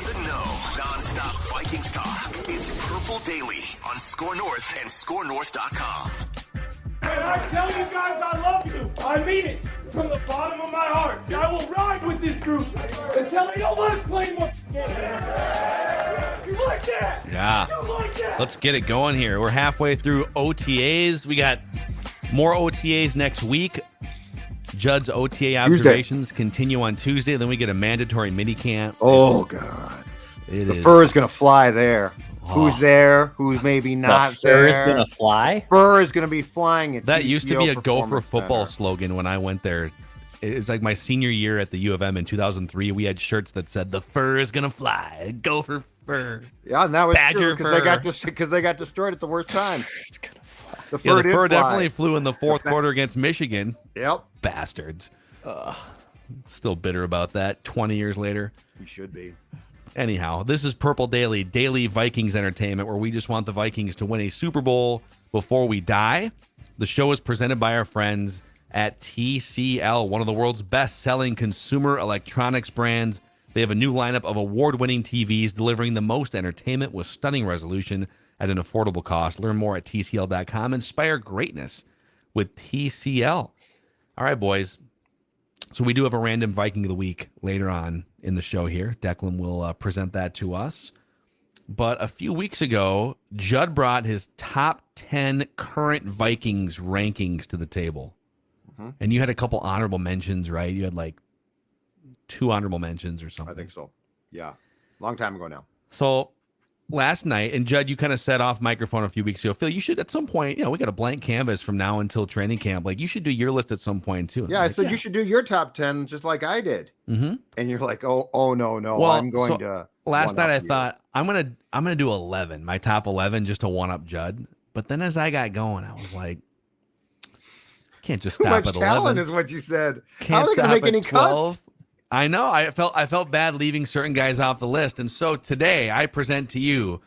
the know, non-stop Vikings talk. It's Purple Daily on Score North and ScoreNorth.com. When I tell you guys I love you, I mean it from the bottom of my heart. I will ride with this group until they don't let us play more games. You like that? Yeah. You like that? Let's get it going here. We're halfway through OTAs. We got more OTAs next week. Judd's OTA observations continue on Tuesday. Then we get a mandatory minicamp. Oh, God. The fur is going to fly there. Who's there? Who's maybe not the fur there? is going to fly? Fur is going to be flying. At That used to be a Go for Performance Football Center. slogan when I went there. It's like my senior year at the U of M in 2003. We had shirts that said, "The fur is going to fly. Go for fur." Yeah, and that was Badger true fur. because they got destroyed at the worst time. It's going to fly. The Yeah, fur, the did fur fly. definitely flew in the fourth quarter against Michigan. Yep. Bastards. Still bitter about that 20 years later. You should be. Anyhow, this is Purple Daily, daily Vikings entertainment, where we just want the Vikings to win a Super Bowl before we die. The show is presented by our friends at TCL, one of the world's best-selling consumer electronics brands. They have a new lineup of award-winning TVs delivering the most entertainment with stunning resolution at an affordable cost. Learn more at TCL.com. Inspire greatness with TCL. All right, boys. So we do have a random Viking of the week later on in the show here. Declan will present that to us. But a few weeks ago, Judd brought his top 10 current Vikings rankings to the table. And you had a couple honorable mentions, right? You had like 2 honorable mentions or something. I think so. Yeah. Long time ago now. So last night, and Judd, you kind of set off microphone a few weeks ago. Phil, you should at some point, we got a blank canvas from now until training camp. Like, you should do your list at some point too. Yeah, I said you should do your top 10 just like I did. Mm-hmm. And you're like, no. Well, I'm going to. Last night I one-up you. thought I'm gonna do 11, my top 11, just to one up Judd. But then as I got going, I was like, can't just Too stop much at talent 11. is what you said. How Can't are they stop going to make at any 12. cuts? I know. I felt bad leaving certain guys off the list, and so today I present to you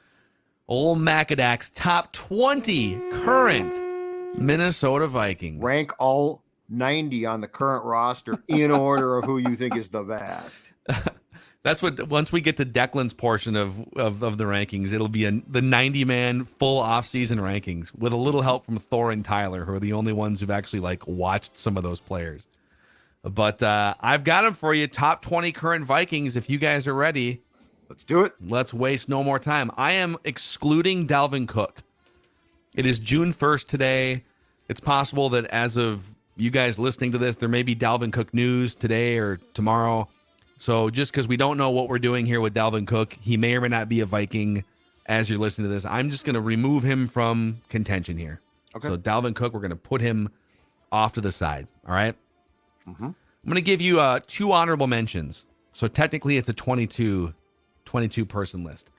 old Macadac's top 20 current Minnesota Vikings. Rank all 90 on the current roster in order of who you think is the best. That's what, once we get to Declan's portion of the rankings, it'll be the 90-man full off-season rankings with a little help from Thor and Tyler, who are the only ones who've actually watched some of those players. But I've got them for you, top 20 current Vikings. If you guys are ready, let's do it. Let's waste no more time. I am excluding Dalvin Cook. It is June 1st today. It's possible that as of you guys listening to this, there may be Dalvin Cook news today or tomorrow. So just because we don't know what we're doing here with Dalvin Cook, he may or may not be a Viking as you're listening to this. I'm just going to remove him from contention here. Okay. So Dalvin Cook, we're going to put him off to the side. All right. Mm-hmm. I'm going to give you 2 honorable mentions. So technically it's a 22 person list.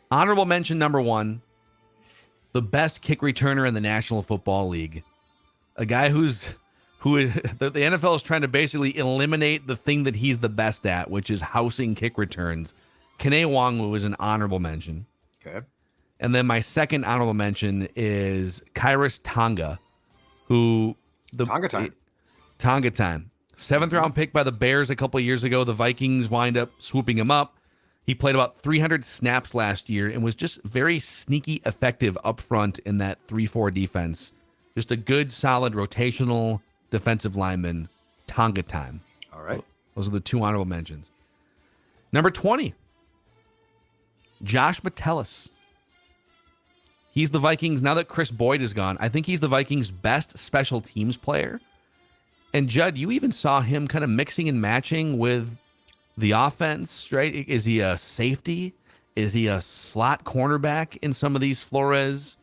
Honorable mention number 1, the best kick returner in the National Football League. A guy who the NFL is trying to basically eliminate the thing that he's the best at, which is housing kick returns. Kene Nwangwu is an honorable mention. Okay. And then my second honorable mention is Kairos Tonga, who Tonga time. 7th round pick by the Bears a couple of years ago. The Vikings wind up swooping him up. He played about 300 snaps last year and was just very sneaky effective up front in that 3-4 defense. Just a good, solid, rotational defensive lineman. Tonga time. All right. Those are the 2 honorable mentions. Number 20, Josh Metellus. He's the Vikings, now that Chris Boyd is gone, I think he's the Vikings' best special teams player. And Judd, you even saw him kind of mixing and matching with the offense, right? Is he a safety? Is he a slot cornerback in some of these Flores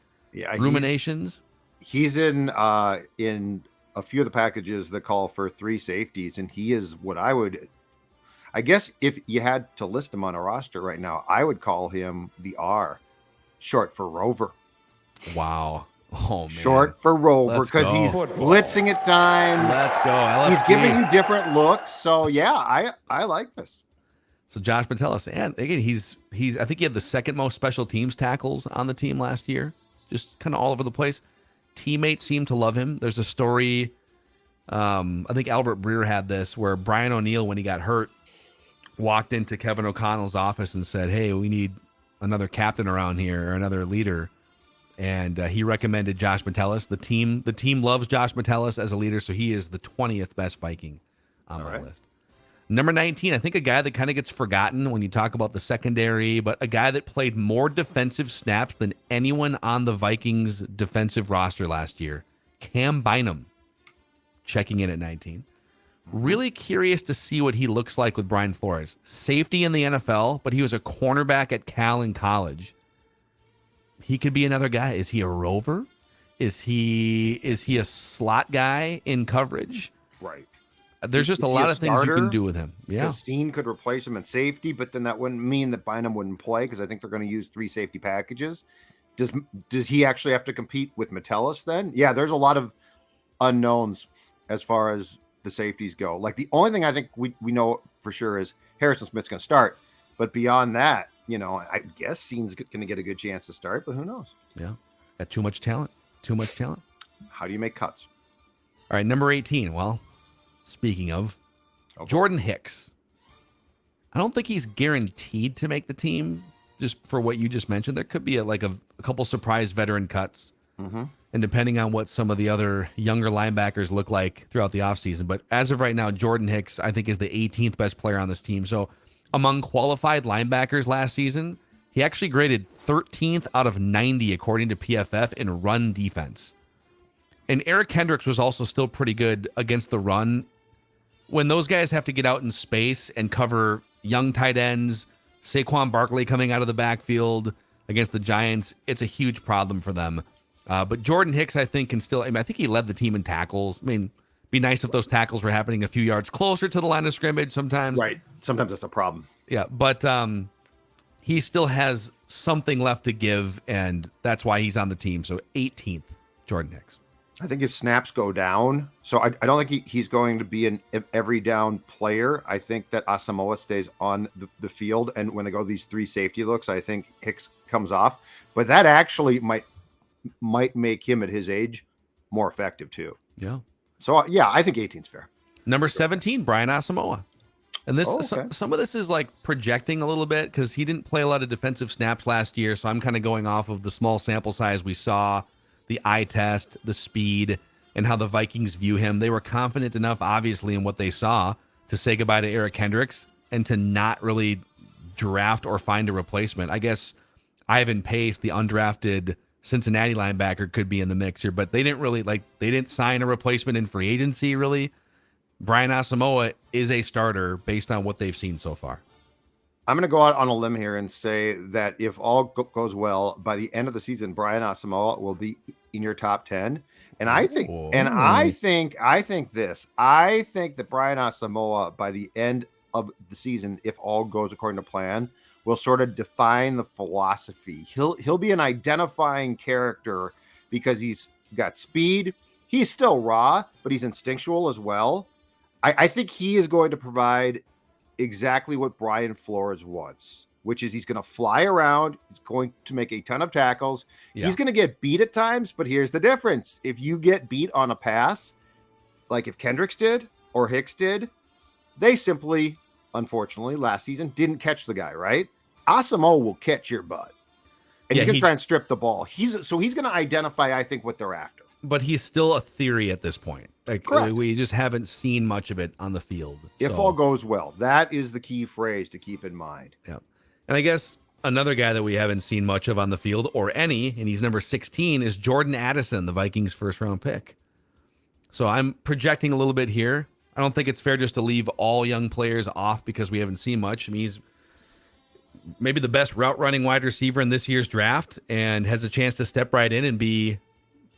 ruminations? He's in a few of the packages that call for 3 safeties, and he is what I guess if you had to list him on a roster right now, I would call him the R, short for Rover. Wow. Oh, man. Short for Rover, because he's blitzing at times. Let's go. LFG. He's giving you different looks. So, yeah, I like this. So Josh Metellus, and again, he's I think he had the second most special teams tackles on the team last year, just kind of all over the place. Teammates seem to love him. There's a story, I think Albert Breer had this, where Brian O'Neill, when he got hurt, walked into Kevin O'Connell's office and said, "Hey, we need another captain around here or another leader." And he recommended Josh Metellus. The team loves Josh Metellus as a leader, so he is the 20th best Viking on my list. Number 19, I think a guy that kind of gets forgotten when you talk about the secondary, but a guy that played more defensive snaps than anyone on the Vikings defensive roster last year, Cam Bynum, checking in at 19. Really curious to see what he looks like with Brian Flores. Safety in the NFL, but he was a cornerback at Cal in college. He could be another guy. Is he a rover? Is he a slot guy in coverage? Right. There's just a lot of things you can do with him. Yeah. Steen could replace him in safety, but then that wouldn't mean that Bynum wouldn't play because I think they're going to use 3 safety packages. Does he actually have to compete with Metellus then? Yeah, there's a lot of unknowns as far as the safeties go. Like the only thing I think we know for sure is Harrison Smith's going to start. But beyond that, I guess Steen's going to get a good chance to start, but who knows? Yeah. Got too much talent. Too much talent. How do you make cuts? All right, number 18. Well, speaking of, Jordan Hicks. I don't think he's guaranteed to make the team just for what you just mentioned. There could be a couple surprise veteran cuts. Mm-hmm. And depending on what some of the other younger linebackers look like throughout the offseason. But as of right now, Jordan Hicks, I think, is the 18th best player on this team. So among qualified linebackers last season, he actually graded 13th out of 90, according to PFF, in run defense. And Eric Hendricks was also still pretty good against the run. When those guys have to get out in space and cover young tight ends, Saquon Barkley coming out of the backfield against the Giants, it's a huge problem for them. But Jordan Hicks, I think, can still, I think he led the team in tackles. I mean, be nice if those tackles were happening a few yards closer to the line of scrimmage sometimes. Right. Sometimes that's a problem. Yeah, but he still has something left to give, and that's why he's on the team. So 18th, Jordan Hicks. I think his snaps go down. So I don't think he's going to be an every down player. I think that Asamoah stays on the field. And when they go these 3 safety looks, I think Hicks comes off. But that actually might make him at his age more effective too. Yeah. So, yeah, I think 18's fair. Number 17, Brian Asamoah. And this okay. some of this is like projecting a little bit because he didn't play a lot of defensive snaps last year. So I'm kind of going off of the small sample size we saw, the eye test, the speed, and how the Vikings view him. They were confident enough, obviously, in what they saw to say goodbye to Eric Hendricks and to not really draft or find a replacement. I guess Ivan Pace, the undrafted Cincinnati linebacker, could be in the mix here, but they didn't sign a replacement in free agency, really. Brian Asamoah is a starter based on what they've seen so far. I'm going to go out on a limb here and say that if all goes well, by the end of the season, Brian Asamoah will be in your top 10. And I think that Brian Asamoah, by the end of the season, if all goes according to plan, will sort of define the philosophy. He'll be an identifying character because he's got speed. He's still raw, but he's instinctual as well. I think he is going to provide exactly what Brian Flores wants, which is he's going to fly around. He's going to make a ton of tackles. Yeah. He's going to get beat at times, but here's the difference. If you get beat on a pass, like if Kendricks did or Hicks did, they simply, unfortunately, last season didn't catch the guy, right? Asamoah will catch your butt. And you can try and strip the ball. He's going to identify, I think, what they're after. But he's still a theory at this point. We just haven't seen much of it on the field. If all goes well, that is the key phrase to keep in mind. Yeah. And I guess another guy that we haven't seen much of on the field or any, and he's number 16, is Jordan Addison, the Vikings' first-round pick. So I'm projecting a little bit here. I don't think it's fair just to leave all young players off because we haven't seen much. I mean, he's maybe the best route-running wide receiver in this year's draft and has a chance to step right in and be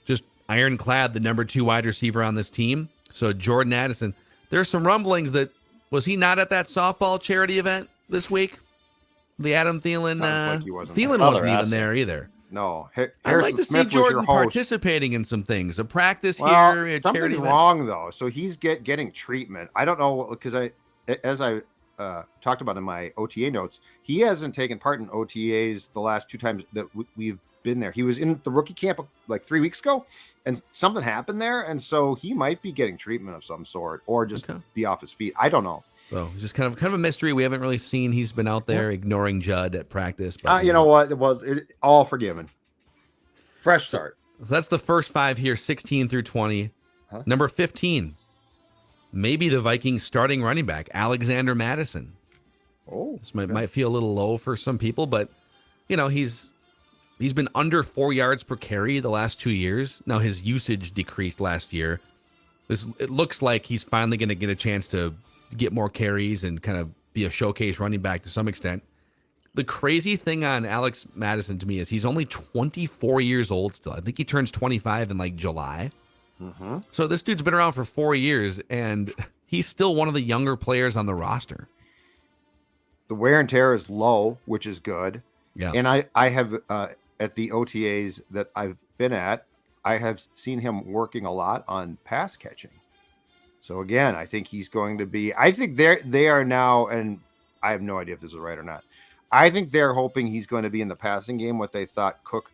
just ironclad the number 2 wide receiver on this team. So Jordan Addison, there's some rumblings that, was he not at that softball charity event this week? The Adam Thielen, Thielen wasn't even there either. No. I'd like to see Jordan participating in some things, a practice here. Something's wrong though. So he's getting treatment. I don't know, because as I talked about in my OTA notes, he hasn't taken part in OTAs the last 2 times that we've been there. He was in the rookie camp like 3 weeks ago, and something happened there, and so he might be getting treatment of some sort, or just be off his feet. I don't know. So just kind of a mystery. We haven't really seen. He's been out there ignoring Judd at practice. But you know what? Well, all forgiven. Fresh start. So that's the first 5 here, 16 through 20. Huh? Number 15, maybe the Vikings starting running back, Alexander Madison. Oh, This might feel a little low for some people, but he's been under 4 yards per carry the last 2 years. Now his usage decreased last year. It looks like he's finally going to get a chance to get more carries and kind of be a showcase running back to some extent. The crazy thing on Alex Madison to me is he's only 24 years old still. I think he turns 25 in like July. Mm-hmm. So this dude's been around for 4 years, and he's still one of the younger players on the roster. The wear and tear is low, which is good. Yeah. And I have, at the OTAs that I've been at, I have seen him working a lot on pass catching. So again, I think he's going to be, I think they are now, and I have no idea if this is right or not. I think they're hoping he's going to be in the passing game, what they thought Cook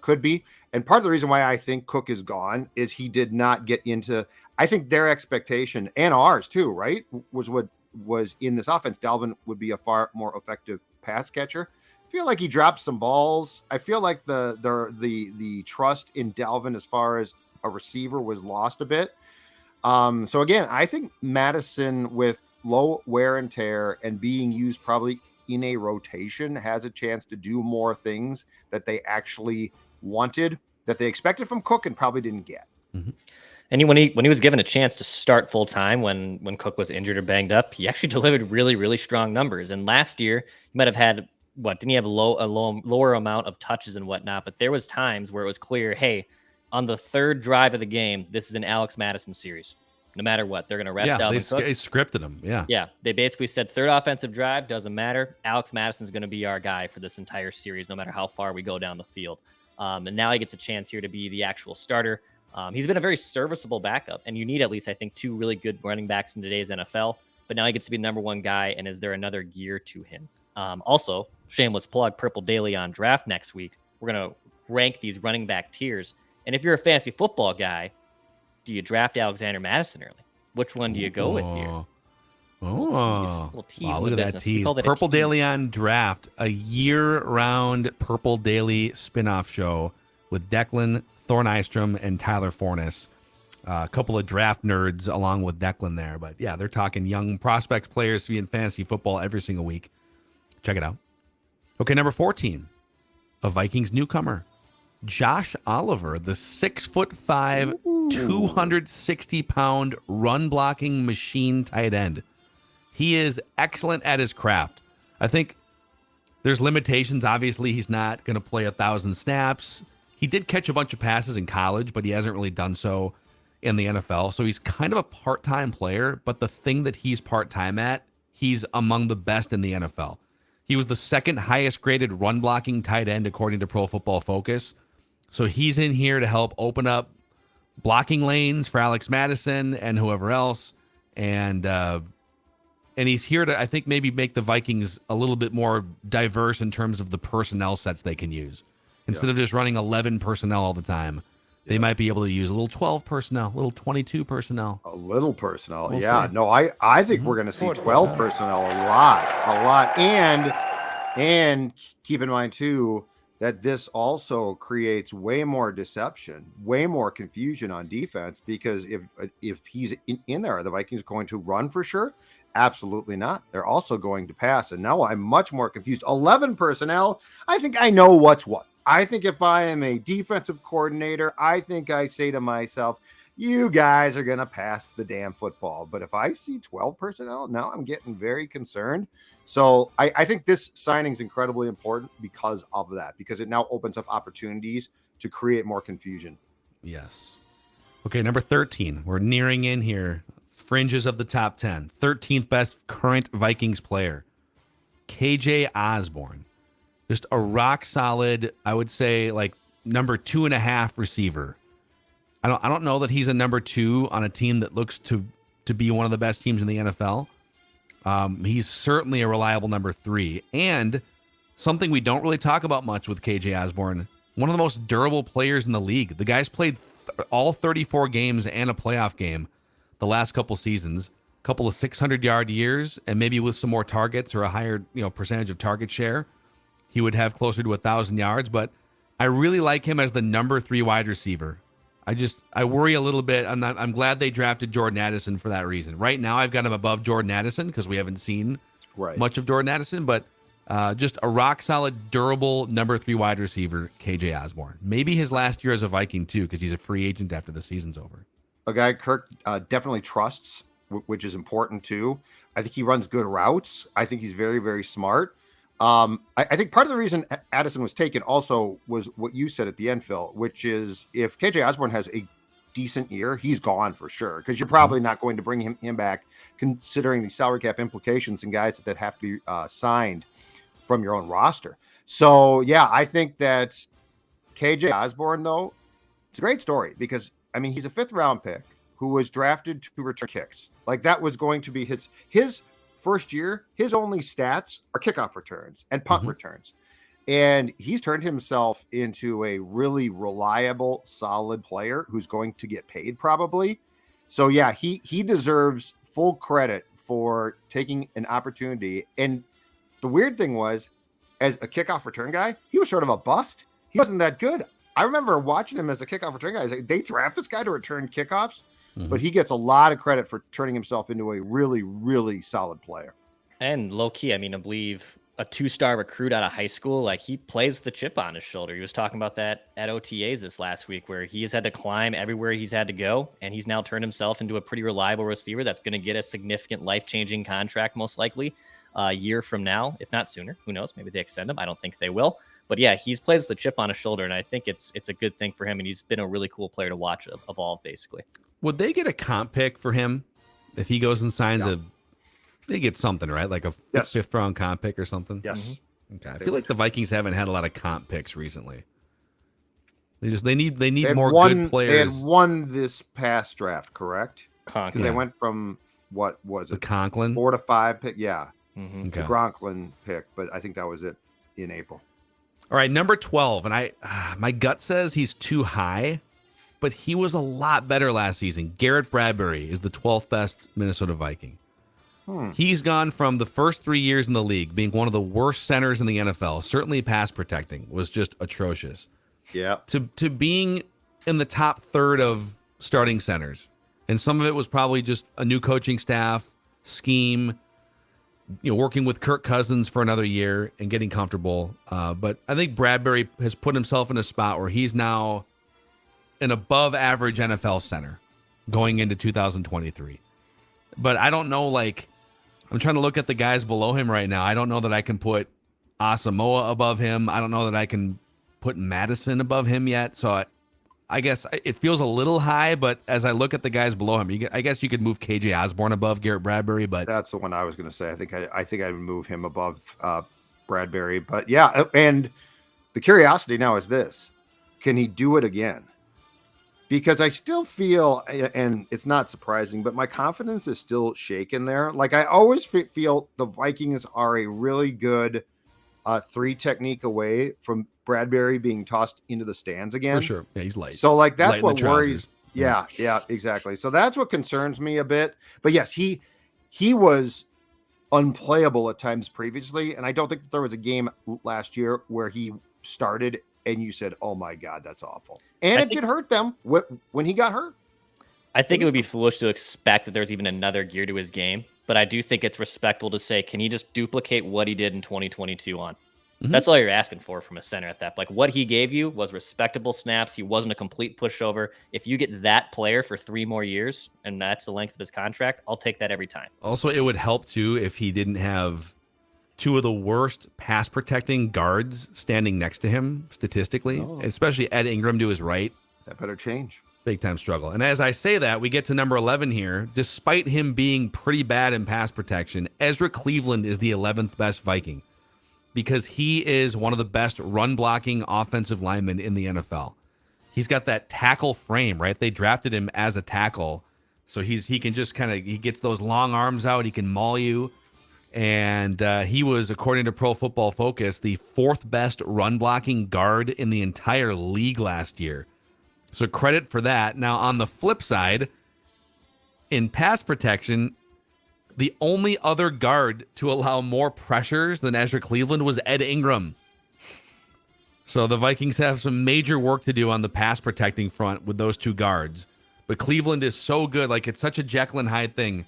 could be. And part of the reason why I think Cook is gone is he did not get into, I think their expectation and ours too, right? Was in this offense, Dalvin would be a far more effective pass catcher. I feel like he dropped some balls. I feel like the trust in Dalvin as far as a receiver was lost a bit. So again, I think Madison with low wear and tear and being used probably in a rotation has a chance to do more things that they actually wanted, that they expected from Cook and probably didn't get. Mm-hmm. And when he was given a chance to start full time when Cook was injured or banged up, he actually delivered really, really strong numbers. And last year he might have had didn't he have a lower amount of touches and whatnot? But there was times where it was clear, hey, on the third drive of the game, this is an Alex Madison series. No matter what, they're going to rest Dalvin Cook. They scripted him. Yeah. They basically said third offensive drive doesn't matter. Alex Madison's going to be our guy for this entire series, no matter how far we go down the field. And now he gets a chance here to be the actual starter. He's been a very serviceable backup, and you need at least, I think, 2 really good running backs in today's NFL. But now he gets to be the number 1 guy, and is there another gear to him? Also, shameless plug, Purple Daily on draft next week. We're going to rank these running back tiers. And if you're a fantasy football guy, do you draft Alexander Madison early? Which one do you go with here? Little tease. Wow, look at that tease. Purple Daily on draft, a year-round Purple Daily spinoff show with Declan Thornystrom and Tyler Forness. A couple of draft nerds along with Declan there. But yeah, they're talking young prospect players to be in fantasy football every single week. Check it out. Okay, number 14, a Vikings newcomer. Josh Oliver, the 6'5", 260-pound run-blocking machine tight end. He is excellent at his craft. I think there's limitations. Obviously, he's not going to play 1,000 snaps. He did catch a bunch of passes in college, but he hasn't really done so in the NFL. So he's kind of a part-time player, but the thing that he's part-time at, he's among the best in the NFL. He was the second highest graded run-blocking tight end according to Pro Football Focus. So he's in here to help open up blocking lanes for Alex Madison and whoever else. And he's here to, I think, maybe make the Vikings a little bit more diverse in terms of the personnel sets they can use. Instead of just running 11 personnel all the time, they might be able to use a little 12 personnel, a little 22 personnel. A little personnel. We'll yeah. see. No, I think we're going to see 12 personnel a lot. And keep in mind, too, that this also creates way more deception, way more confusion on defense, because if he's in there, are the Vikings going to run for sure? Absolutely not. They're also going to pass. And now I'm much more confused. 11 personnel. I think I know what's what. I think if I am a defensive coordinator, I think I say to myself, you guys are going to pass the damn football. But if I see 12 personnel, now I'm getting very concerned. So I think this signing is incredibly important because of that, because it now opens up opportunities to create more confusion. Yes. Okay, number 13. We're nearing in here. Fringes of the top 10. 13th best current Vikings player. KJ Osborne. Just a rock solid, I would say, like number 2.5 receiver. I don't know that he's a number 2 on a team that looks to be one of the best teams in the NFL. He's certainly a reliable number 3. And something we don't really talk about much with KJ Osborne, one of the most durable players in the league. The guy's played all 34 games and a playoff game the last couple seasons. couple of 600-yard years, and maybe with some more targets or a higher percentage of target share, he would have closer to 1,000 yards. But I really like him as the number 3 wide receiver. I worry a little bit. I'm glad they drafted Jordan Addison for that reason. Right now, I've got him above Jordan Addison because we haven't seen much of Jordan Addison, but just a rock solid, durable number 3 wide receiver, KJ Osborne. Maybe his last year as a Viking too, because he's a free agent after the season's over. A guy Kirk definitely trusts, which is important too. I think he runs good routes. I think he's very, very smart. I think part of the reason Addison was taken also was what you said at the end, Phil, which is if KJ Osborne has a decent year, he's gone for sure, because you're probably not going to bring him back, considering the salary cap implications and guys that have to be signed from your own roster. So, yeah, I think that KJ Osborne, though, it's a great story because, I mean, he's a 5th-round pick who was drafted to return kicks. Like, that was going to be his first year. His only stats are kickoff returns and punt returns. And he's turned himself into a really reliable, solid player who's going to get paid probably. So, yeah, he deserves full credit for taking an opportunity. And the weird thing was, as a kickoff return guy, he was sort of a bust. He wasn't that good. I remember watching him as a kickoff return guy. Like, they draft this guy to return kickoffs, but he gets a lot of credit for turning himself into a really, really solid player. And low key, I mean, I believe a 2-star recruit out of high school, like he plays the chip on his shoulder. He was talking about that at OTAs this last week, where he has had to climb everywhere he's had to go. And he's now turned himself into a pretty reliable receiver that's going to get a significant life-changing contract, most likely a year from now, if not sooner. Who knows? Maybe they extend him. I don't think they will. But yeah, he's plays the chip on his shoulder, and I think it's a good thing for him. And he's been a really cool player to watch evolve, basically. Would they get a comp pick for him if he goes and signs they get something, right? Like a 5th-round comp pick or something? Yes. Okay. I feel like the Vikings haven't had a lot of comp picks recently. They need more good players. They had won this past draft, correct? Conklin. They went from, what was it? The Conklin? 4 to 5 pick. Yeah. Okay. The Gronklin pick, but I think that was it in April. All right, number 12, and my gut says he's too high, but he was a lot better last season. Garrett Bradbury is the 12th best Minnesota Viking. He's gone from the first 3 years in the league being one of the worst centers in the NFL, certainly pass protecting, was just atrocious. Yeah. To being in the top third of starting centers. And some of it was probably just a new coaching staff, scheme, working with Kirk Cousins for another year and getting comfortable. But I think Bradbury has put himself in a spot where he's now an above average NFL center going into 2023. But I don't know, I'm trying to look at the guys below him right now. I don't know that I can put Asamoah above him. I don't know that I can put Madison above him yet. So I guess it feels a little high, but as I look at the guys below him, I guess you could move KJ Osborne above Garrett Bradbury, but that's the one I was going to say. I think I would move him above Bradbury, but yeah. And the curiosity now is this: can he do it again? Because I still feel, and it's not surprising, but my confidence is still shaken there. Like, I always feel the Vikings are a really good 3 technique away from Bradbury being tossed into the stands again. For sure. Yeah, he's light. So, that's light what worries. Yeah, exactly. So that's what concerns me a bit. But yes, he was unplayable at times previously. And I don't think there was a game last year where he started and you said, oh my God, that's awful. And it did hurt them when he got hurt. I think it would be foolish to expect that there's even another gear to his game, but I do think it's respectable to say, can he just duplicate what he did in 2022 on? That's all you're asking for from a center at that. Like, what he gave you was respectable snaps. He wasn't a complete pushover. If you get that player for 3 more years, and that's the length of his contract, I'll take that every time. Also, it would help too if he didn't have 2 of the worst pass protecting guards standing next to him statistically, especially Ed Ingram to his right. That better change. Big time struggle. And as I say that, we get to number 11 here. Despite him being pretty bad in pass protection, Ezra Cleveland is the 11th best Viking because he is one of the best run blocking offensive linemen in the NFL. He's got that tackle frame, right? They drafted him as a tackle. So he can just he gets those long arms out. He can maul you. And he was, according to Pro Football Focus, the 4th best run blocking guard in the entire league last year. So credit for that. Now, on the flip side, in pass protection, The only other guard to allow more pressures than Ezra Cleveland was Ed Ingram. So the Vikings have some major work to do on the pass protecting front with those two guards. But Cleveland is so good. Like, it's such a Jekyll and Hyde thing.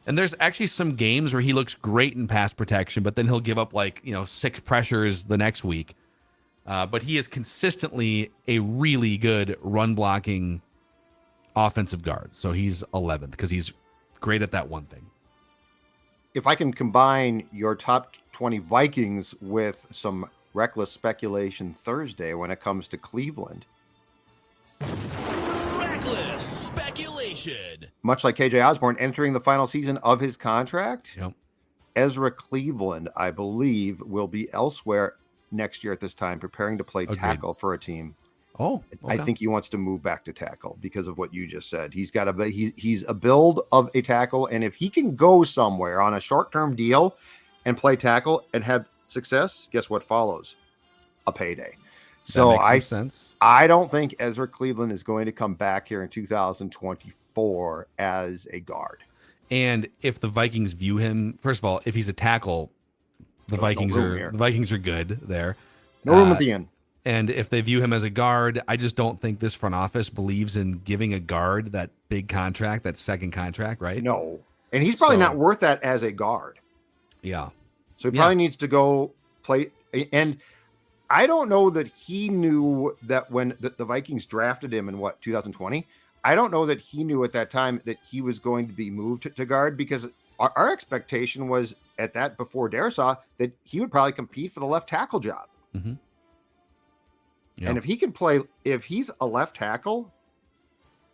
And there's actually some games where he looks great in pass protection, but then he'll give up 6 pressures the next week. But he is consistently a really good run blocking offensive guard. So he's 11th because he's great at that one thing. If I can combine your top 20 Vikings with some reckless speculation Thursday when it comes to Cleveland. Reckless speculation. Much like KJ Osborne entering the final season of his contract, Yep. Ezra Cleveland, I believe, will be elsewhere next year at this time, preparing to play Agreed. tackle for a team. Oh, I think he wants to move back to tackle because of what you just said. He's a build of a tackle, and if he can go somewhere on a short-term deal and play tackle and have success, guess what follows? A payday. So makes some sense. I don't think Ezra Cleveland is going to come back here in 2024 as a guard. And if the Vikings view him, first of all, if he's a tackle, the Vikings are good there. No room at the end. And if they view him as a guard, I just don't think this front office believes in giving a guard that big contract, that second contract, right? No. And he's probably not worth that as a guard. Yeah. So he probably needs to go play. And I don't know that he knew that when the Vikings drafted him in 2020, I don't know that he knew at that time that he was going to be moved to guard, because our expectation was at that before Darrisaw that he would probably compete for the left tackle job. Mm-hmm. Yep. And if he can play, if he's a left tackle,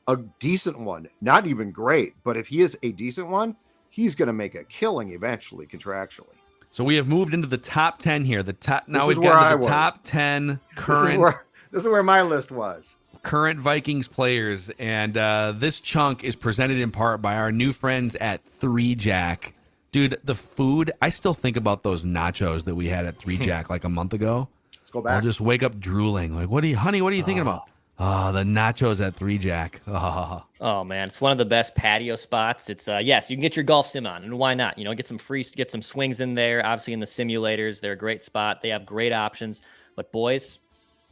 a decent one, not even great, but if he is a decent one, he's going to make a killing eventually contractually. So we have moved into the top 10 here. Now we've got to the top 10 current. This is where my list was. Current Vikings players, and this chunk is presented in part by our new friends at 3 Jack. Dude, the food, I still think about those nachos that we had at 3 Jack like a month ago. Let's go back. I'll just wake up drooling. Like, what are you thinking about? Oh, the nachos at 3 Jack. Oh man, it's one of the best patio spots. It's yes, you can get your golf sim on, and why not? Get some swings in there. Obviously in the simulators, they're a great spot. They have great options. But boys,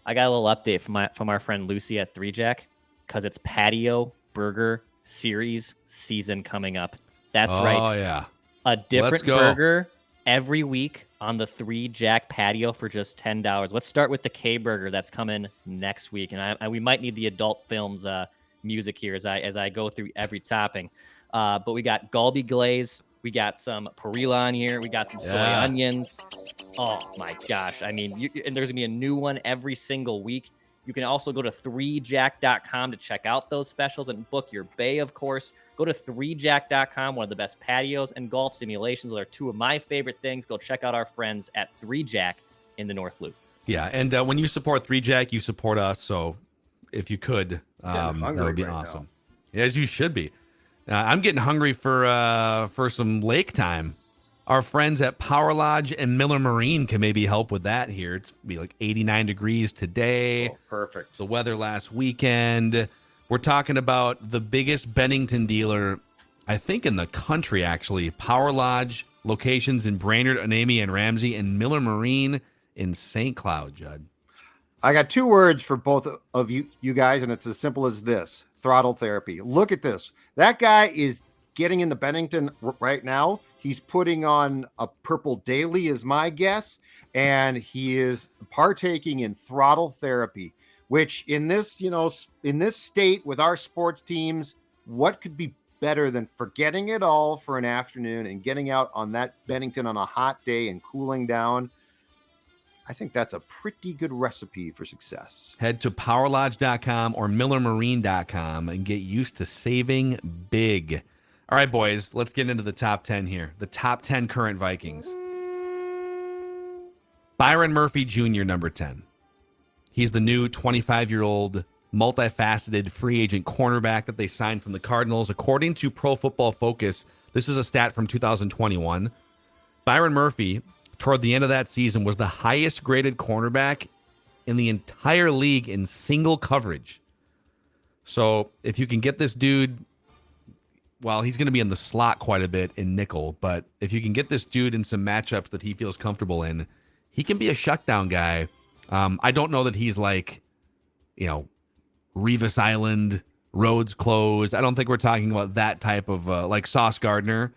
I got a little update from our friend Lucy at 3 Jack, because it's Patio Burger Series season coming up. That's right. Oh yeah. A different burger every week on the 3 Jack patio for just $10. Let's start with the K Burger that's coming next week, and we might need the adult films music here as I go through every topping. But we got Galbi glaze, we got some perilla on here, we got some soy onions. Oh my gosh! I mean, and there's gonna be a new one every single week. You can also go to 3jack.com to check out those specials and book your bay, of course. Go to 3jack.com, one of the best patios and golf simulations. Those are two of my favorite things. Go check out our friends at 3 Jack in the North Loop. Yeah, and when you support 3 Jack, you support us. So if you could, that would be awesome. Yeah, as you should be. I'm getting hungry for some lake time. Our friends at Power Lodge and Miller Marine can maybe help with that here. It's be like 89 degrees today. Oh, perfect. The weather last weekend. We're talking about the biggest Bennington dealer, I think, in the country, actually. Power Lodge locations in Brainerd, Onami, and Ramsey, and Miller Marine in St. Cloud, Judd. I got 2 words for both of you guys, and it's as simple as this: throttle therapy. Look at this. That guy is getting into Bennington right now. He's putting on a purple daily, is my guess, and he is partaking in throttle therapy, which in this state with our sports teams, what could be better than forgetting it all for an afternoon and getting out on that Bennington on a hot day and cooling down? I think that's a pretty good recipe for success. Head to powerlodge.com or millermarine.com and get used to saving big. All right, boys, let's get into the top 10 here. The top 10 current Vikings. Byron Murphy Jr., number 10. He's the new 25-year-old, multifaceted free agent cornerback that they signed from the Cardinals. According to Pro Football Focus, this is a stat from 2021. Byron Murphy, toward the end of that season, was the highest graded cornerback in the entire league in single coverage. So if you can get this dude well, he's going to be in the slot quite a bit in nickel, but if you can get this dude in some matchups that he feels comfortable in, he can be a shutdown guy. I don't know that he's like, Revis Island, roads closed. I don't think we're talking about that type of like Sauce Gardner,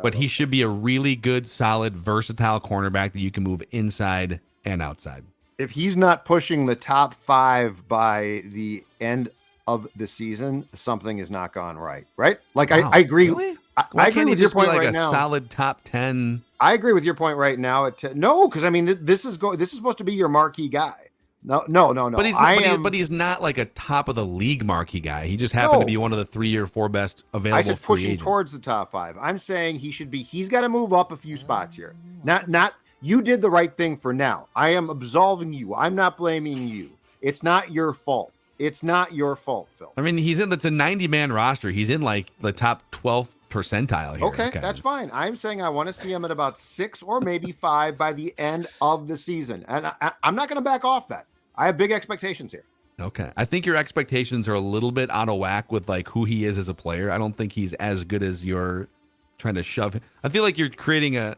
but he should be a really good, solid, versatile cornerback that you can move inside and outside. If he's not pushing the top 5 by the end of the season, something has not gone right. Like, wow, I agree. Really? I agree with your point like right now. Solid top 10. I agree with your point right now. No, because I mean, this is supposed to be your marquee guy. No. But he's not like a top of the league marquee guy. He just happened to be one of the 3 or 4 best available. I said pushing towards the top 5. I'm saying he's got to move up a few spots here. Not you did the right thing for now. I am absolving you. I'm not blaming you. It's not your fault. It's not your fault, Phil. I mean, it's a 90-man roster. He's in like the top 12th percentile here. Okay, that's fine. I'm saying I want to see him at about 6 or maybe 5 by the end of the season. And I'm not going to back off that. I have big expectations here. Okay. I think your expectations are a little bit out of whack with like who he is as a player. I don't think he's as good as you're trying to shove him. I feel like you're creating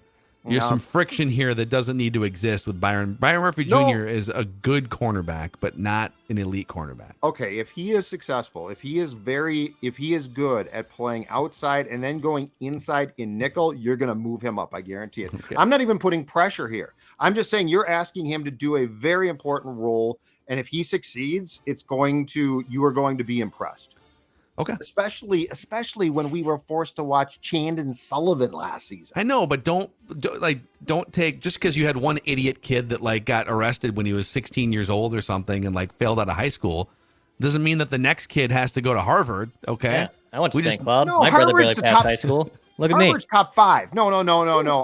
some friction here that doesn't need to exist with Byron. Byron Murphy Jr. is a good cornerback, but not an elite cornerback. Okay, if he is successful, if he is good at playing outside and then going inside in nickel, you're going to move him up. I guarantee it. Okay. I'm not even putting pressure here. I'm just saying you're asking him to do a very important role, and if he succeeds, you are going to be impressed. Okay. Especially when we were forced to watch Chandon Sullivan last season. I know, but don't take, just because you had one idiot kid that like got arrested when he was 16 years old or something and like failed out of high school, doesn't mean that the next kid has to go to Harvard. Okay. Yeah, I went to St. Cloud. My brother barely passed high school. Look at Harvard's top 5. No.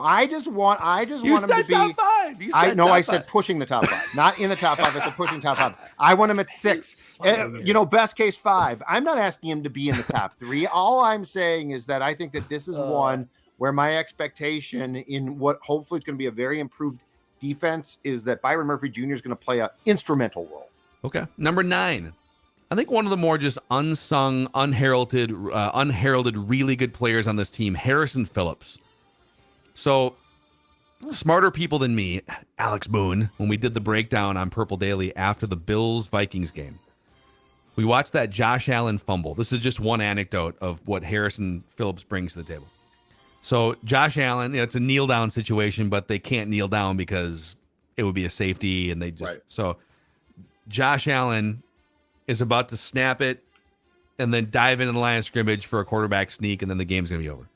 I just want him to be top 5. I said pushing the top 5, not in the top 5. I said pushing top 5. I want him at 6. Best case 5. I'm not asking him to be in the top 3. All I'm saying is that I think that this is one where my expectation in what hopefully is going to be a very improved defense is that Byron Murphy Jr. is going to play an instrumental role. Okay. Number 9. I think one of the more just unsung, unheralded, really good players on this team, Harrison Phillips. So, smarter people than me, Alex Boone, when we did the breakdown on Purple Daily after the Bills-Vikings game, we watched that Josh Allen fumble. This is just one anecdote of what Harrison Phillips brings to the table. So, Josh Allen, it's a kneel-down situation, but they can't kneel down because it would be a safety, and they just... Right. So, Josh Allen is about to snap it and then dive into the line of scrimmage for a quarterback sneak, and then the game's going to be over.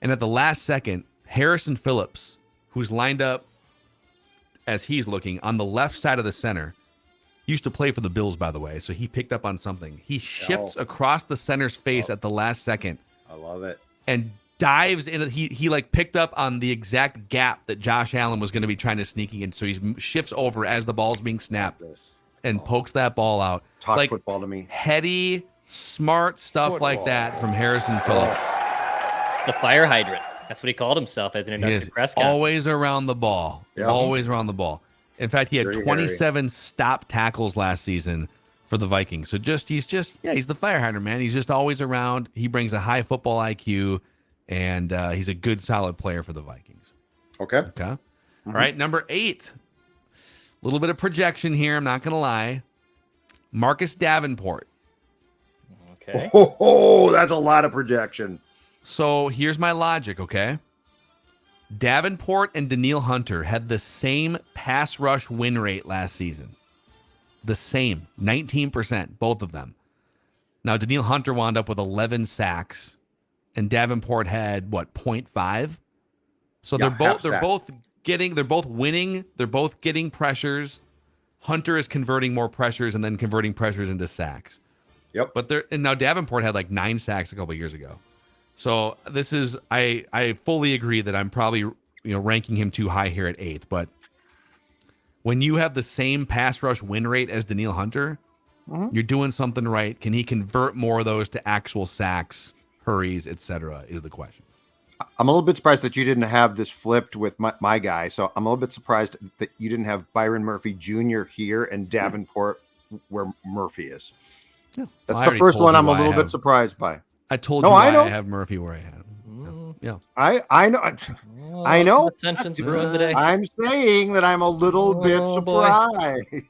And at the last second, Harrison Phillips, who's lined up as he's looking on the left side of the center, used to play for the Bills, by the way, so he picked up on something. He shifts across the center's face at the last second. I love it. And dives in. He like picked up on the exact gap that Josh Allen was going to be trying to sneak in, so he shifts over as the ball's being snapped and pokes that ball out. Talk like football to me. Heady, smart stuff like that from Harrison Phillips. The fire hydrant. That's what he called himself as an introductory press conference. Always around the ball. Yeah. Always around the ball. In fact, he had 27 stop tackles last season for the Vikings. So he's the fire hydrant, man. He's just always around. He brings a high football IQ, and he's a good, solid player for the Vikings. Okay. Mm-hmm. All right, number 8. A little bit of projection here. I'm not going to lie. Marcus Davenport. Okay. Oh, that's a lot of projection. So here's my logic, okay? Davenport and Danielle Hunter had the same pass rush win rate last season. The same, 19%, both of them. Now, Danielle Hunter wound up with 11 sacks, and Davenport had, 0.5? So they're both winning. They're both getting pressures. Hunter is converting more pressures and then converting pressures into sacks. Yep. And now Davenport had 9 sacks a couple of years ago. So this is, I fully agree that I'm probably, ranking him too high here at 8th. But when you have the same pass rush win rate as Danielle Hunter, you're doing something right. Can he convert more of those to actual sacks, hurries, etc. is the question. I'm a little bit surprised that you didn't have this flipped with my guy. So I'm a little bit surprised that you didn't have Byron Murphy Jr. here and Davenport where Murphy is. Yeah. That's the first one I'm a little bit surprised by. I told No, you I why know. I have Murphy where I had him. Yeah. I know. Oh, I know. Ascensions brewing today. I'm saying that I'm a little bit Oh, boy. surprised.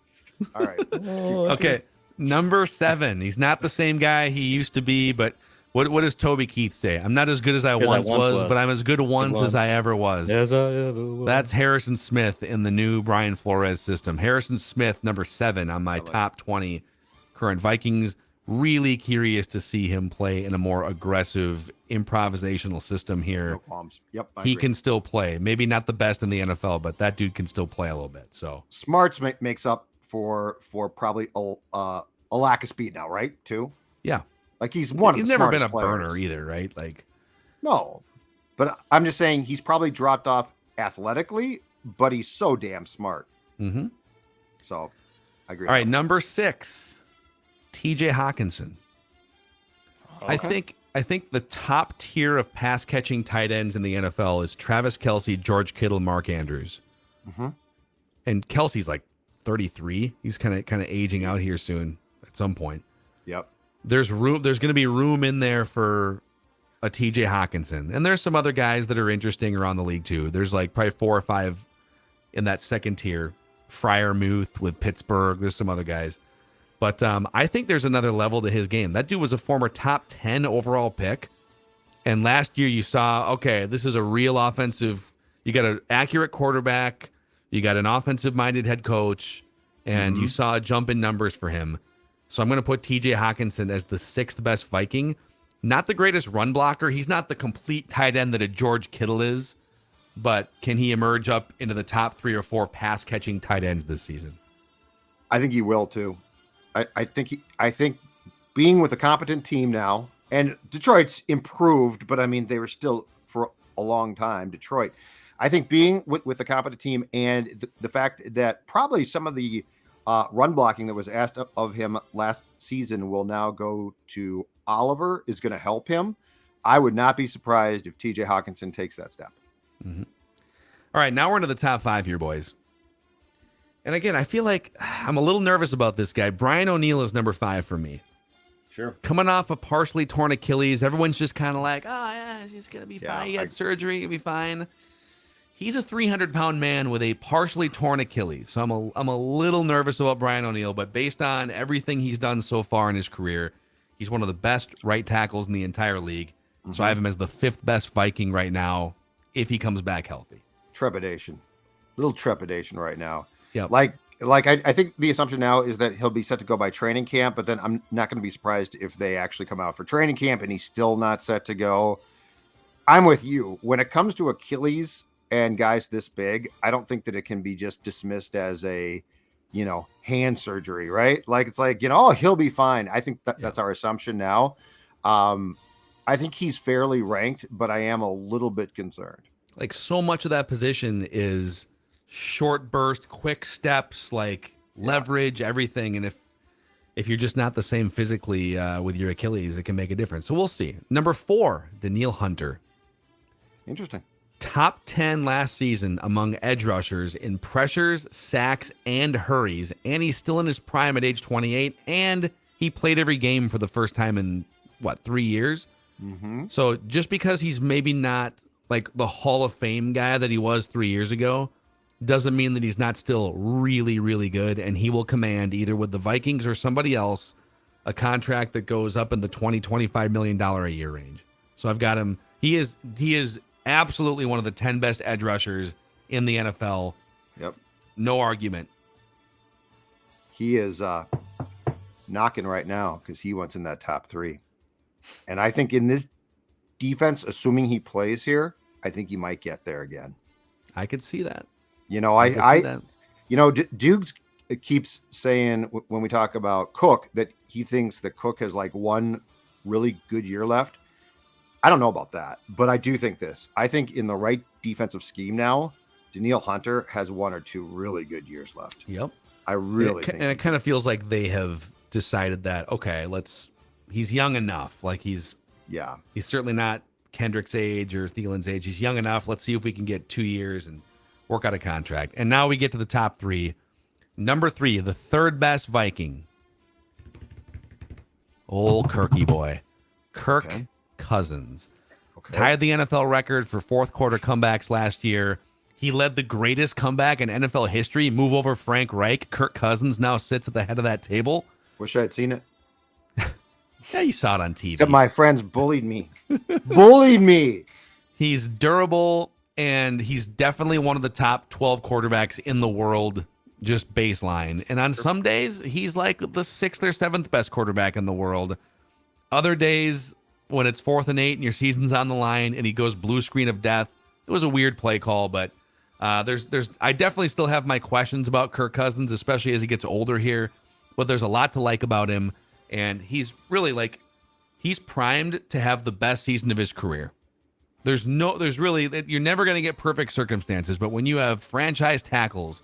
All right. Okay. Number 7. He's not the same guy he used to be, but what does Toby Keith say? I'm not as good as I once was, but I'm as good once as I ever was. As I ever was. That's Harrison Smith in the new Brian Flores system. Harrison Smith, number 7 on my top 20 current Vikings. Really curious to see him play in a more aggressive improvisational system here. No qualms. Yep. I He agree. can still play. Maybe not the best in the NFL, but that dude can still play a little bit. So Smarts makes up for probably a lack of speed now, right? Too. yeah, Like he's one. he's of the never been smartest a burner players. either, right? Like No, but I'm just saying he's probably dropped off athletically, but he's so damn smart. mm-hmm. So I agree. All right, number 6, TJ Hockenson. Okay. I think the top tier of pass catching tight ends in the NFL is Travis Kelce, George Kittle, Mark Andrews. Mm-hmm. And Kelsey's like 33. He's kind of aging out here soon at some point. Yep. There's going to be room in there for a TJ Hockenson. And there's some other guys that are interesting around the league too. There's like probably 4 or 5 in that second tier. Freiermuth with Pittsburgh. There's some other guys. But I think there's another level to his game. That dude was a former top 10 overall pick. And last year you saw, okay, this is a real offensive. You got an accurate quarterback. You got an offensive-minded head coach. And you saw a jump in numbers for him. So I'm going to put TJ Hockenson as the 6th best Viking. Not the greatest run blocker. He's not the complete tight end that a George Kittle is. But can he emerge up into the top 3 or 4 pass-catching tight ends this season? I think he will too. I think being with a competent team now, and Detroit's improved, but I mean they were still for a long time Detroit. I think being with a competent team and the fact that probably some of the run blocking that was asked of him last season will now go to Oliver is going to help him. I would not be surprised if TJ Hockenson takes that step. Mm-hmm. All right, now we're into the top 5 here, boys. And again, I feel like I'm a little nervous about this guy. Brian O'Neill is number 5 for me. Sure. Coming off a partially torn Achilles, everyone's just kind of like, oh, yeah, he's going to be fine. He had surgery, he'll be fine. He's a 300-pound man with a partially torn Achilles. So I'm a little nervous about Brian O'Neill, but based on everything he's done so far in his career, he's one of the best right tackles in the entire league. Mm-hmm. So I have him as the 5th best Viking right now if he comes back healthy. Trepidation. Little trepidation right now. Yeah. Like I think the assumption now is that he'll be set to go by training camp, but then I'm not going to be surprised if they actually come out for training camp and he's still not set to go. I'm with you. When it comes to Achilles and guys this big, I don't think that it can be just dismissed as a, hand surgery, right? Like, it's like, oh, he'll be fine. I think that's our assumption now. I think he's fairly ranked, but I am a little bit concerned. Like so much of that position is short burst, quick steps, like leverage, everything. And if you're just not the same physically with your Achilles, it can make a difference. So we'll see. Number 4, Danielle Hunter. Interesting. Top 10 last season among edge rushers in pressures, sacks, and hurries. And he's still in his prime at age 28. And he played every game for the first time in, 3 years? Mm-hmm. So just because he's maybe not like the Hall of Fame guy that he was 3 years ago, doesn't mean that he's not still really, really good. And he will command either with the Vikings or somebody else a contract that goes up in the $20-25 million a year range. So I've got him. He is absolutely one of the 10 best edge rushers in the NFL. Yep. No argument. He is knocking right now because he went in that top 3. And I think in this defense, assuming he plays here, I think he might get there again. I could see that. Dukes keeps saying when we talk about Cook that he thinks that Cook has like one really good year left. I don't know about that, but I do think this. I think in the right defensive scheme now, Danielle Hunter has 1 or 2 really good years left. Yep. I really think. And it kind of feels like they have decided that, okay, he's young enough. Like he's certainly not Kendrick's age or Thielen's age. He's young enough. Let's see if we can get 2 years and work out a contract. And now we get to the top 3. Number 3, the 3rd best Viking. Old Kirky boy. Kirk Okay. Cousins. Okay. Tied the NFL record for fourth quarter comebacks last year. He led the greatest comeback in NFL history. Move over Frank Reich. Kirk Cousins now sits at the head of that table. Wish I had seen it. Yeah, you saw it on TV. Except my friends bullied me. Bullied me. He's durable, and he's definitely one of the top 12 quarterbacks in the world, just baseline. And on some days, he's like the sixth or seventh best quarterback in the world. Other days, when it's 4th and 8 and your season's on the line and he goes blue screen of death, it was a weird play call, but I definitely still have my questions about Kirk Cousins, especially as he gets older here. But there's a lot to like about him, and he's really he's primed to have the best season of his career. You're never going to get perfect circumstances, but when you have franchise tackles,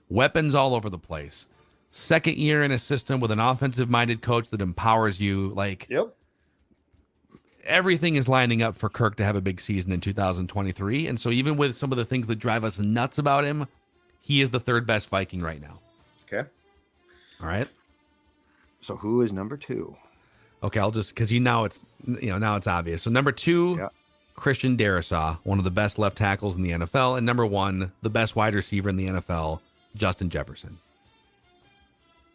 weapons all over the place, second year in a system with an offensive-minded coach that empowers you, Yep. everything is lining up for Kirk to have a big season in 2023. And so even with some of the things that drive us nuts about him, he is the third best Viking right now. Okay. All right. So who is number 2? Okay, I'll just because now it's obvious. So number 2, Yeah. Christian Darrisaw, one of the best left tackles in the NFL, and number 1, the best wide receiver in the NFL, Justin Jefferson.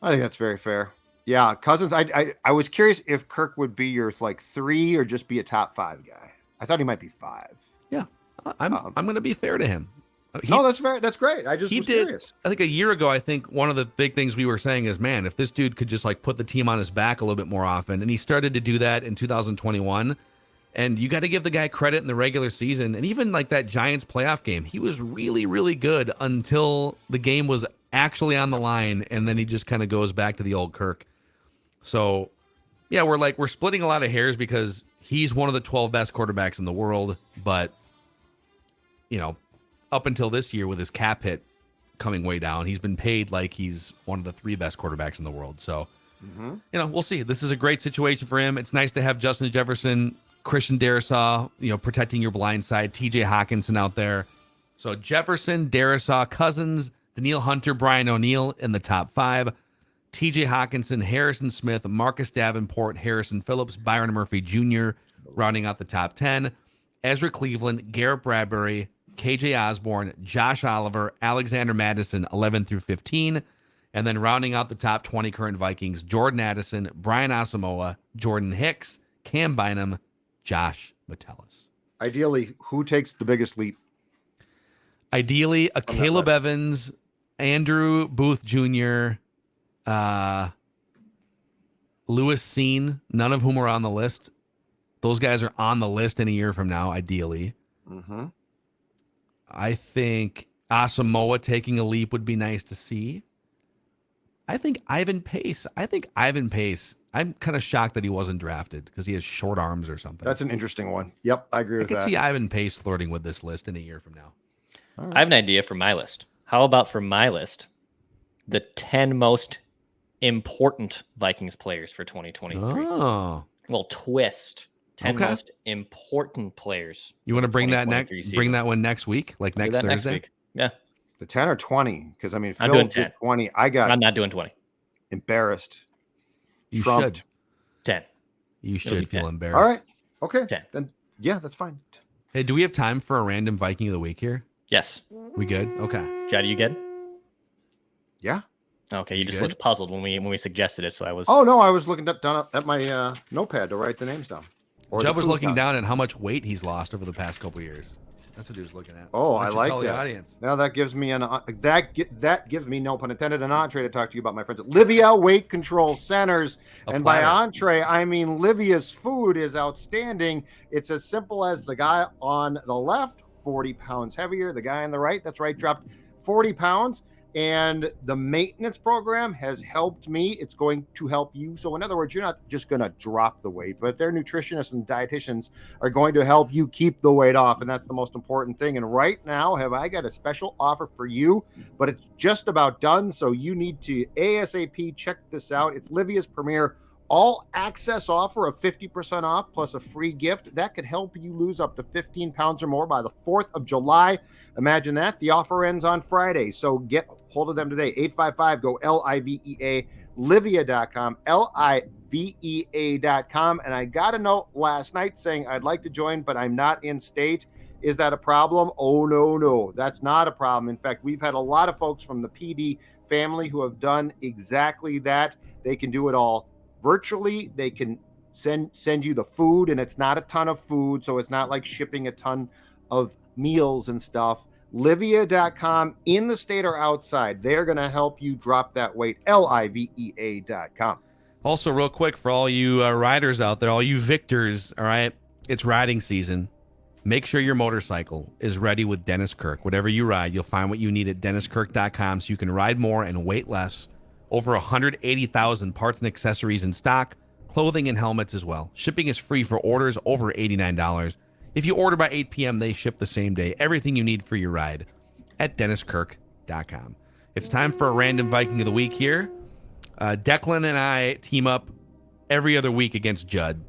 I think that's very fair. Yeah, Cousins. I was curious if Kirk would be your 3 or just be a top 5 guy. I thought he might be 5. Yeah, I'm going to be fair to him. No, that's fair. That's great. I just was curious. I think a year ago, I think one of the big things we were saying is, man, if this dude could just put the team on his back a little bit more often, and he started to do that in 2021. And you got to give the guy credit in the regular season. And even that Giants playoff game, he was really, really good until the game was actually on the line. And then he just kind of goes back to the old Kirk. So, yeah, we're splitting a lot of hairs because he's one of the 12 best quarterbacks in the world. But, up until this year with his cap hit coming way down, he's been paid like he's one of the 3 best quarterbacks in the world. So, we'll see. This is a great situation for him. It's nice to have Justin Jefferson, Christian Darrisaw, protecting your blind side, TJ Hockenson out there. So Jefferson, Darrisaw, Cousins, Danielle Hunter, Brian O'Neill in the top 5. TJ Hockenson, Harrison Smith, Marcus Davenport, Harrison Phillips, Byron Murphy Jr. rounding out the top 10. Ezra Cleveland, Garrett Bradbury, KJ Osborne, Josh Oliver, Alexander Madison, 11 through 15. And then rounding out the top 20 current Vikings, Jordan Addison, Brian Asamoah, Jordan Hicks, Cam Bynum, Josh Metellus. Ideally, who takes the biggest leap? Ideally, a Caleb Evans, Andrew Booth Jr., Lewis Seen, none of whom are on the list. Those guys are on the list in a year from now, ideally. Mm-hmm. I think Asamoah taking a leap would be nice to see. I think Ivan Pace. I'm kind of shocked that he wasn't drafted because he has short arms or something. That's an interesting one. Yep, I agree with that. I could see Ivan Pace flirting with this list in a year from now. I have an idea for my list. How about for my list, the 10 most important Vikings players for 2023? Oh, A little twist. 10 Okay. most important players. you want to bring that 2023 season. bring that one next week, like I'll do next that Thursday? week. Yeah, The 10 or 20? Because I'm Phil doing did 10. 20. I got I'm not doing 20. embarrassed. You Trumped. should. 10. You be should feel 10. embarrassed. All right. Okay. 10. Then yeah, that's fine. Hey, do we have time for a random Viking of the week here? Yes. We good? Okay. Jad, are you good? Yeah. Okay, you just good? looked puzzled when we suggested it, so I was. Oh no, I was looking down at my notepad to write the names down. Or Jubb the was clues looking down at how much weight he's lost over the past couple years. That's what he was looking at. Oh, Why I don't you like tell that. the audience. Now that gives me that gives me, no pun intended, an entree to talk to you about my friends at Livia Weight Control Centers. A And by platter. entree, I mean Livia's food is outstanding. It's as simple as the guy on the left, 40 pounds heavier. The guy on the right, that's right, dropped 40 pounds. And the maintenance program has helped me. It's going to help you. So in other words, you're not just going to drop the weight, but their nutritionists and dietitians are going to help you keep the weight off. And that's the most important thing. And right now, have I got a special offer for you, but it's just about done. So you need to ASAP check this out. It's Livia's premier all access offer of 50% off plus a free gift. That could help you lose up to 15 pounds or more by the 4th of July. Imagine that. The offer ends on Friday. So get hold of them today. 855-GO-LIVEA. livea.com, livea.com. And I got a note last night saying I'd like to join, but I'm not in state. Is that a problem? Oh, no, that's not a problem. In fact, we've had a lot of folks from the PD family who have done exactly that. They can do it all virtually. They can send you the food, and it's not a ton of food, so it's not like shipping a ton of meals and stuff. Livea.com, in the state or outside, they're going to help you drop that weight. livea.com. Also, real quick, for all you riders out there, all you victors, all right, it's riding season. Make sure your motorcycle is ready with Dennis Kirk. Whatever you ride, you'll find what you need at DennisKirk.com so you can ride more and weight less. Over 180,000 parts and accessories in stock, clothing and helmets as well. Shipping is free for orders over $89. If you order by 8 p.m., they ship the same day. Everything you need for your ride at DennisKirk.com. It's time for a Random Viking of the Week here. Declan and I team up every other week against Judd.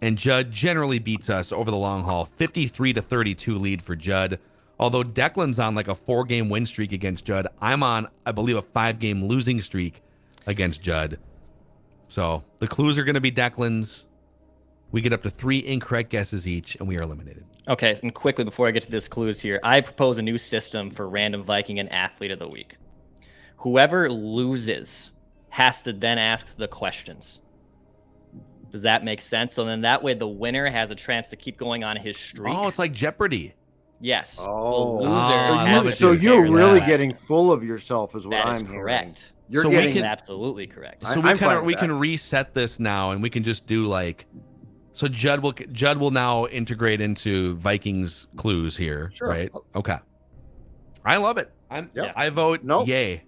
And Judd generally beats us over the long haul. 53-32 lead for Judd. Although Declan's on like a 4-game win streak against Judd, I'm on, I believe, a 5-game losing streak against Judd. So the clues are going to be Declan's. We get up to 3 incorrect guesses each, and we are eliminated. Okay, and quickly before I get to this clues here, I propose a new system for Random Viking and Athlete of the Week. Whoever loses has to then ask the questions. Does that make sense? So then that way the winner has a chance to keep going on his streak. Oh, it's like Jeopardy. Yes. Oh. The I love loser. it, So dude. you're really Yes. getting full of yourself is what That I'm is hearing. correct. You're So we getting can- Absolutely correct. So I'm fine with we that. can reset this now, and we can just do like. So Judd will now integrate into Vikings clues here, Sure. right? Okay. I love it. Yep. I vote Nope. yay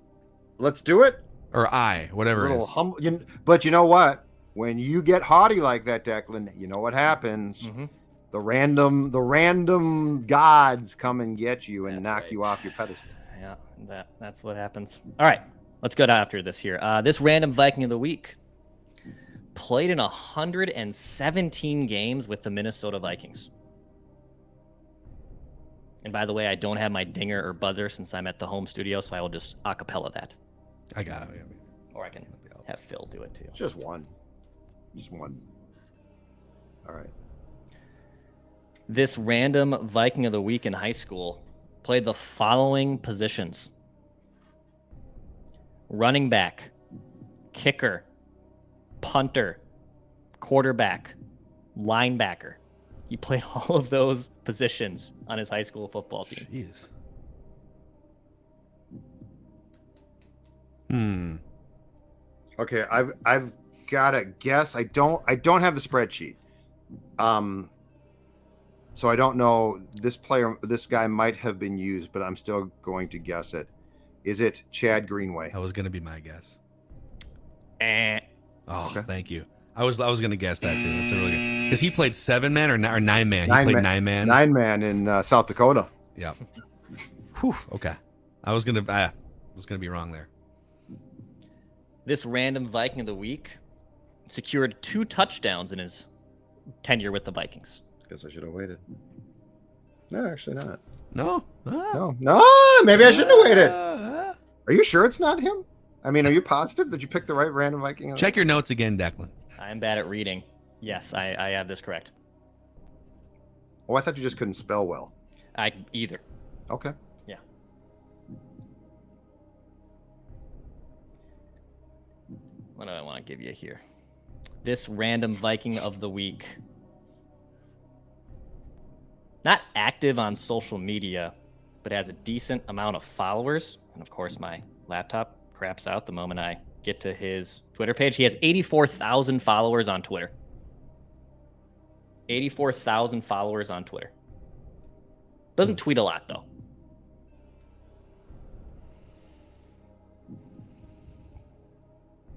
Let's do it. or I, whatever it is. But you know what? When you get haughty like that, Declan, you know what happens. Mhm. The random gods come and get you and That's knock right. you off your pedestal. Yeah, that's what happens. All right, let's go after this here. This Random Viking of the Week played in 117 games with the Minnesota Vikings. And by the way, I don't have my dinger or buzzer since I'm at the home studio, so I will just a cappella that. I got it. Or I can have Phil do it too. Just one. All right. This Random Viking of the Week in high school played the following positions: running back, kicker, punter, quarterback, linebacker. He played all of those positions on his high school football team. Jeez. Okay, I've got a guess. I don't have the spreadsheet. So I don't know. This guy might have been used, but I'm still going to guess it. Is it Chad Greenway? That was going to be my guess. Eh. Oh, Okay. thank you. I was going to guess that too. That's a really good. Because he played 7-man or 9-man. He played 9-man. 9-man in South Dakota. Yeah. Whew. Okay. I was gonna be wrong there. This Random Viking of the Week secured 2 touchdowns in his tenure with the Vikings. Guess I should have waited. No, actually not. No. No. Maybe I shouldn't have waited. Are you sure it's not him? I mean, are you positive that you picked the right Random Viking? Check your notes again, Declan. I'm bad at reading. Yes, I have this correct. Oh, I thought you just couldn't spell well. Either. Okay. Yeah. What do I want to give you here? This Random Viking of the Week. Not active on social media, but has a decent amount of followers. And of course, my laptop craps out the moment I get to his Twitter page. He has 84,000 followers on Twitter. 84,000 followers on Twitter. Doesn't tweet a lot, though.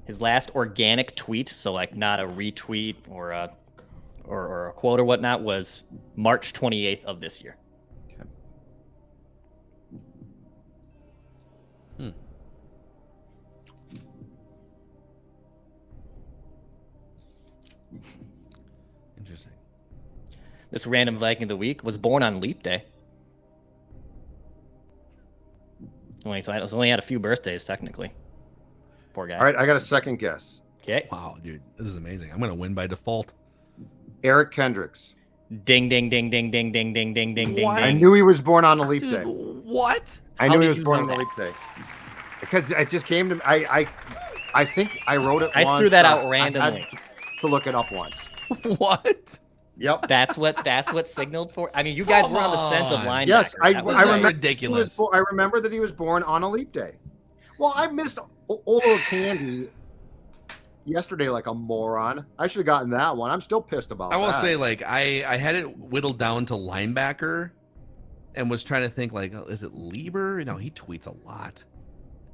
His last organic tweet, so like not a retweet or a quote or whatnot, was March 28th of this year. Okay. Interesting. This Random Viking of the Week was born on Leap Day. So I only had a few birthdays, technically. Poor guy. All right, I got a second guess. Okay. Wow, dude, this is amazing. I'm gonna win by default. Eric Kendricks. Ding, ding, ding, ding, ding, ding, ding, ding, ding, ding. What? I knew he was born on a leap Dude, day. what? I How knew he did was you born know on a that? leap day. Because it just came to me. I think I wrote it I once. threw that I out had randomly. to look it up once. What? Yep. That's what signaled for. I mean, you guys were on the scent of Come linebacker. on. Yes, I That was This is remember. ridiculous. I remember that he was born on a leap day. Well, I missed Olo Candy yesterday like a moron. I should have gotten that one. I'm still pissed about I will that. say, like, I had it whittled down to linebacker and was trying to think, like, oh, is it Lieber? You know, he tweets a lot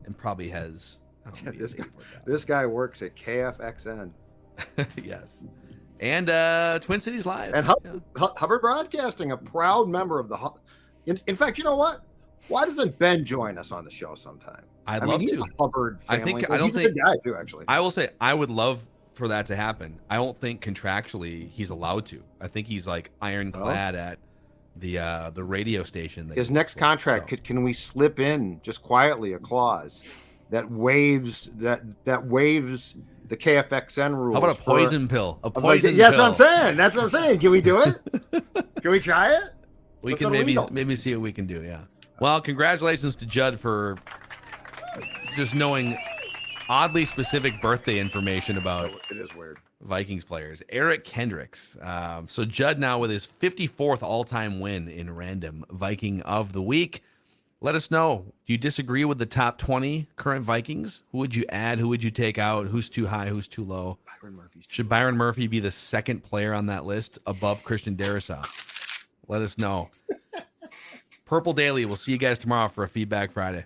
and probably has. I don't know, This maybe This guy works at KFXN. yes. And Twin Cities Live. And Hubbard Broadcasting, a proud member of the. In fact, you know what? Why doesn't Ben join us on the show sometime? I'd I mean, love he's to. a Hubbard family. I don't he's a think- good guy too, actually. I will say I would love for that to happen. I don't think contractually he's allowed to. I think he's like ironclad at the radio station. That His he next works for, contract, so. can we slip in just quietly a clause that waives the KFXN rules? How about a poison pill? A Yeah, poison that's pill. what I'm saying. That's what I'm saying. Can we do it? Can we try it? We Let's can go to legal. maybe see what we can do. Yeah. Well, congratulations to Judd for just knowing oddly specific birthday information about It is weird. Vikings players. Eric Kendricks. So Judd now with his 54th all-time win in Random Viking of the Week. Let us know. Do you disagree with the top 20 current Vikings? Who would you add? Who would you take out? Who's too high? Who's too low? Should Byron Murphy be the second player on that list above Christian Darrisaw? Let us know. Purple Daily. We'll see you guys tomorrow for a Feedback Friday.